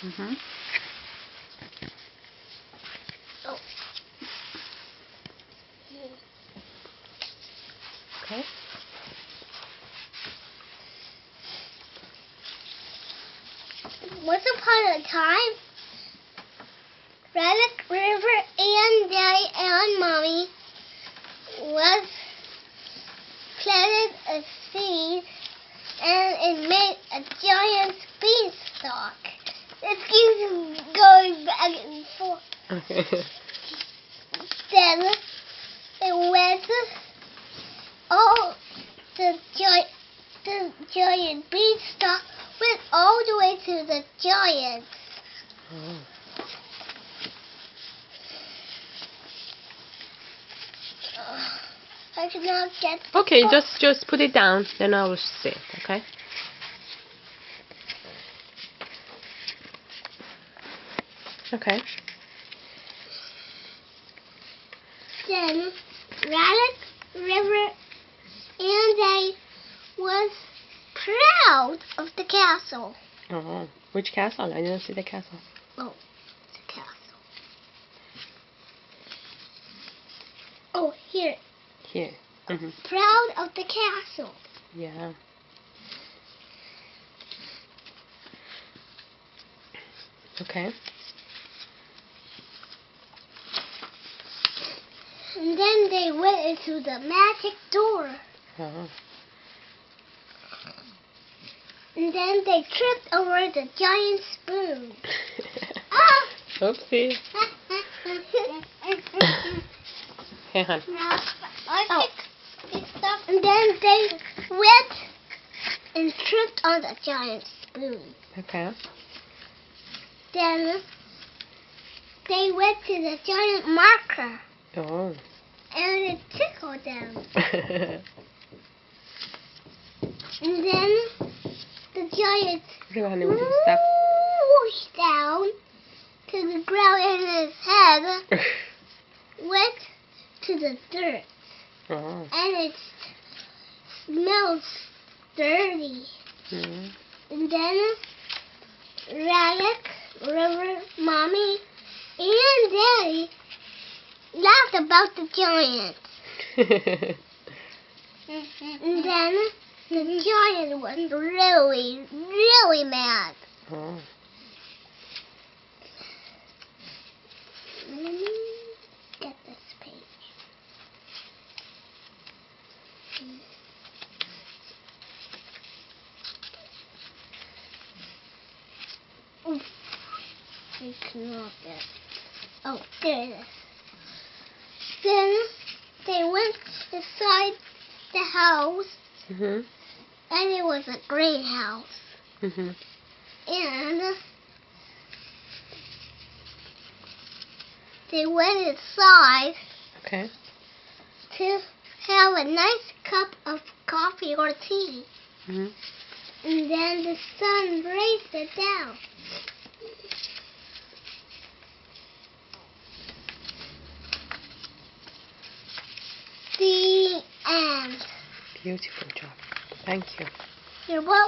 Mhm. Oh. Okay. Once upon a time, Relic River and Daddy and Mommy was planted a seed and it made a giant beanstalk. It keeps going back and forth. Okay. Then it went the giant beanstalk went all the way to the giants. Oh. I cannot get the Okay, book. just put it down, then I will see it, okay? Okay. Then Relic River and I was proud of the castle. Oh, which castle? I didn't see the castle. Oh, the castle. Oh, here. Here. Mhm. Proud of the castle. Yeah. Okay. And then they went into the magic door. Oh. And then they tripped over the giant spoon. Ah! Oopsie. Hey, hon. Oh. And then they went and tripped on the giant spoon. Okay. Then they went to the giant marker Oh. and it tickled them. And then the giant Okay, honey, would you stop? whooshed down to the ground and his head went to the dirt. Oh. And it smells dirty. Mm. And then Relic, River, Mommy, and Daddy laughed about the giant. And then the giant was really, really mad. Oh. Let me get this page. Oof. I cannot get it. Oh, there it is. Then they went inside the house, Mhm. and it was a greenhouse. Mhm. And they went inside Okay. to have a nice cup of coffee or tea. Mhm. And then the sun raised it down. The end. Beautiful job. Thank you. You're welcome.